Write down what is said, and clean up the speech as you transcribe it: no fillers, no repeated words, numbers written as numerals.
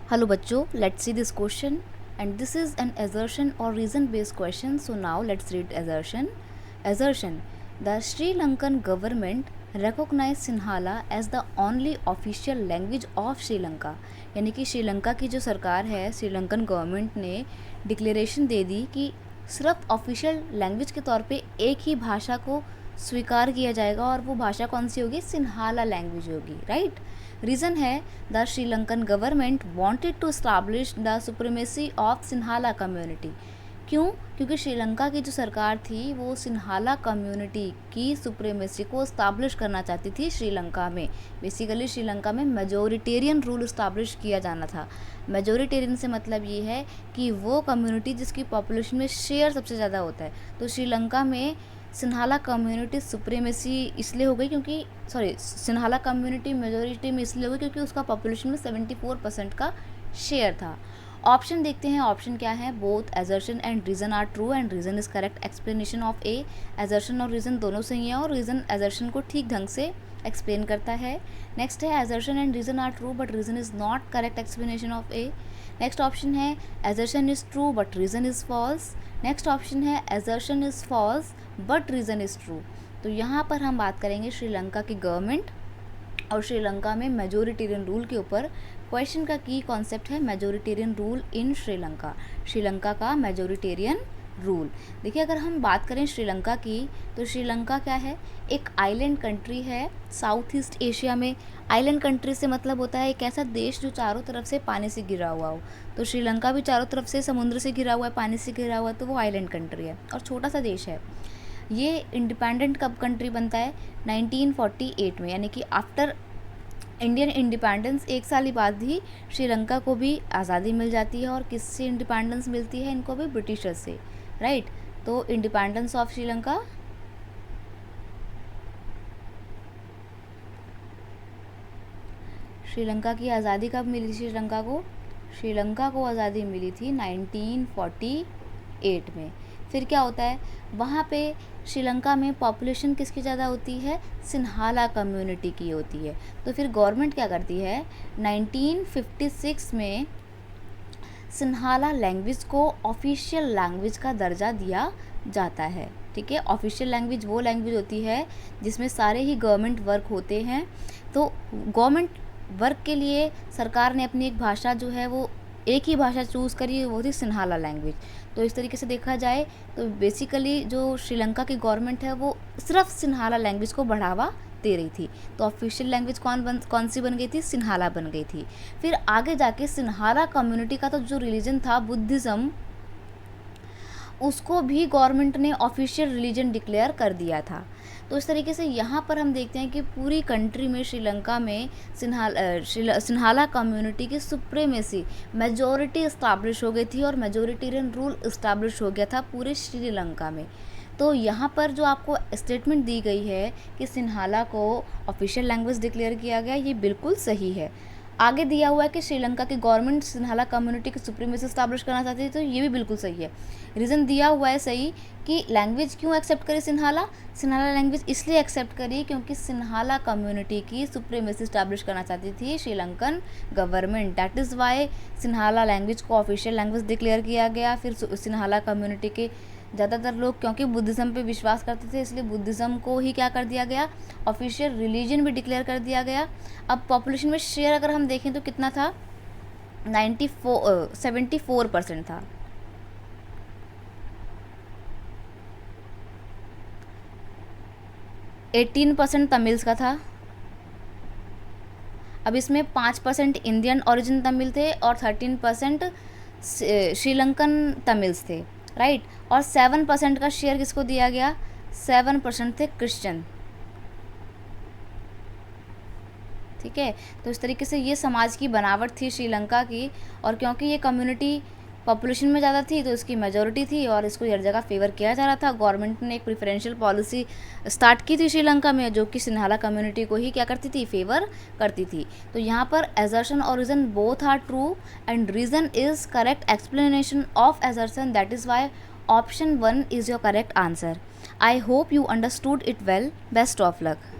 Hello bachcho, let's see this question, and this is an assertion or reason based question. So now let's read assertion. Assertion: the Sri Lankan government recognized Sinhala as the only official language of Sri Lanka. यानी कि श्रीलंका की जो सरकार है, Sri Lankan government ने declaration दे दी कि सिर्फ official language के तौर पे एक ही भाषा को स्वीकार किया जाएगा और वो भाषा कौन सी होगी, सिन्हाला लैंग्वेज होगी, राइट। रीज़न है the Sri Lankan government wanted to establish the supremacy of Sinhala community. क्यों? क्योंकि श्रीलंका की जो सरकार थी वो सिन्हाला कम्युनिटी की सुप्रीमेसी को इस्टाब्लिश करना चाहती थी श्रीलंका में। बेसिकली श्रीलंका में मेजोरिटेरियन रूल इस्टाब्लिश किया जाना था। मेजोरिटेरियन से मतलब ये है कि वो कम्युनिटी जिसकी पॉपुलेशन में शेयर सबसे ज़्यादा होता है। तो श्रीलंका में सिन्हाला कम्युनिटी सुप्रीमेसी इसलिए हो गई क्योंकि सिन्हाला कम्युनिटी मेजोरिटी में इसलिए हो गई क्योंकि उसका पॉपुलेशन में 74% का शेयर था। ऑप्शन देखते हैं, ऑप्शन क्या है, both assertion and reason are true and reason is correct explanation of A. Assertion और रीज़न दोनों सही है और रीज़न एजर्शन को ठीक ढंग से एक्सप्लेन करता है। नेक्स्ट है assertion and reason are true but reason is not correct explanation of A. Next option है assertion is true but reason is false. Next option है assertion is false but reason is true. तो यहाँ पर हम बात करेंगे श्रीलंका की government और श्रीलंका में मेजोरिटेरियन रूल के ऊपर। क्वेश्चन का की कॉन्सेप्ट है majoritarian rule in Sri Lanka, Sri Lanka का मेजोरिटेरियन रूल। देखिए, अगर हम बात करें श्रीलंका की तो श्रीलंका क्या है, एक आइलैंड कंट्री है साउथ ईस्ट एशिया में। आइलैंड कंट्री से मतलब होता है एक ऐसा देश जो चारों तरफ से पानी से घिरा हुआ हो। तो श्रीलंका भी चारों तरफ से समुद्र से घिरा हुआ है, पानी से घिरा हुआ है, तो वो आइलैंड कंट्री है और छोटा सा देश है। ये इंडिपेंडेंट कब कंट्री बनता है, 1948 में, यानी कि आफ्टर इंडियन इंडिपेंडेंस एक साल ही बाद ही श्रीलंका को भी आज़ादी मिल जाती है। और किससे इंडिपेंडेंस मिलती है इनको भी, ब्रिटिशर्स से, राइट। तो इंडिपेंडेंस ऑफ श्रीलंका, श्रीलंका की आज़ादी कब मिली? श्रीलंका को आज़ादी मिली थी 1948 में। फिर क्या होता है, वहाँ पे श्रीलंका में पॉपुलेशन किसकी ज़्यादा होती है, सिन्हाला कम्युनिटी की होती है। तो फिर गवर्नमेंट क्या करती है, 1956 में सिन्हाला लैंग्वेज को ऑफिशियल लैंग्वेज का दर्जा दिया जाता है। ठीक है, ऑफिशियल लैंग्वेज वो लैंग्वेज होती है जिसमें सारे ही गवर्नमेंट वर्क होते हैं। तो गवर्नमेंट वर्क के लिए सरकार ने अपनी एक भाषा जो है वो एक ही भाषा चूज़ करी, वो थी सिन्हाला लैंग्वेज। तो इस तरीके से देखा जाए तो बेसिकली जो श्रीलंका की गवर्नमेंट है वो सिर्फ सिन्हाला लैंग्वेज को बढ़ावा दे रही थी। तो ऑफिशियल लैंग्वेज कौन सी बन गई थी, सिन्हाला बन गई थी। फिर आगे जाके सिन्हाला कम्युनिटी का तो जो रिलीजन था बुद्धिज़्म, उसको भी गवर्नमेंट ने ऑफिशियल रिलीजन डिक्लेयर कर दिया था। तो इस तरीके से यहाँ पर हम देखते हैं कि पूरी कंट्री में श्रीलंका में सिन्हाला कम्युनिटी की सुप्रीमेसी, मेजॉरिटी इस्टाब्लिश हो गई थी और मेजोरिटेरियन रूल इस्टाब्लिश हो गया था पूरे श्रीलंका में। तो यहाँ पर जो आपको स्टेटमेंट दी गई है कि सिन्हाला को ऑफिशियल लैंग्वेज डिक्लेयर किया गया, ये बिल्कुल सही है। आगे दिया हुआ है कि श्रीलंका की गवर्नमेंट सिन्हाला कम्युनिटी की सुप्रीमेसी स्टैब्लिश करना चाहती है, तो ये भी बिल्कुल सही है। रीज़न दिया हुआ है सही कि लैंग्वेज क्यों एक्सेप्ट करी सिन्हाला लैंग्वेज इसलिए एक्सेप्ट करी क्योंकि सिन्हाला कम्युनिटी की सुप्रीमेसी स्टैब्लिश करना चाहती थी Sri Lankan government. That is Y Sinhala language को ऑफिशियल लैंग्वेज डिक्लेयर किया गया। फिर सिन्हाला कम्युनिटी के ज़्यादातर लोग क्योंकि बुद्धिज़्म पे विश्वास करते थे, इसलिए बुद्धिज़्म को ही क्या कर दिया गया, ऑफिशियल रिलीजन भी डिक्लेयर कर दिया गया। अब पॉपुलेशन में शेयर अगर हम देखें तो कितना था, 74% था। एटीन % तमिल्स का था। अब इसमें 5% इंडियन ओरिजिन तमिल थे और 13% श्रीलंकन तमिल्स थे, राइट। और 7% का शेयर किसको दिया गया, 7% थे क्रिश्चियन। ठीक है, तो इस तरीके से ये समाज की बनावट थी श्रीलंका की। और क्योंकि ये कम्युनिटी पॉपुलेशन में ज़्यादा थी तो इसकी मेजॉरिटी थी और इसको हर जगह फेवर किया जा रहा था। गवर्नमेंट ने एक प्रेफरेंशियल पॉलिसी स्टार्ट की थी श्रीलंका में जो कि सिन्हाला कम्युनिटी को ही क्या करती थी, फेवर करती थी। तो यहाँ पर एजर्शन और reason both are true and reason is correct explanation of assertion. That is why option 1 is your correct answer. I hope you understood it well. Best of luck.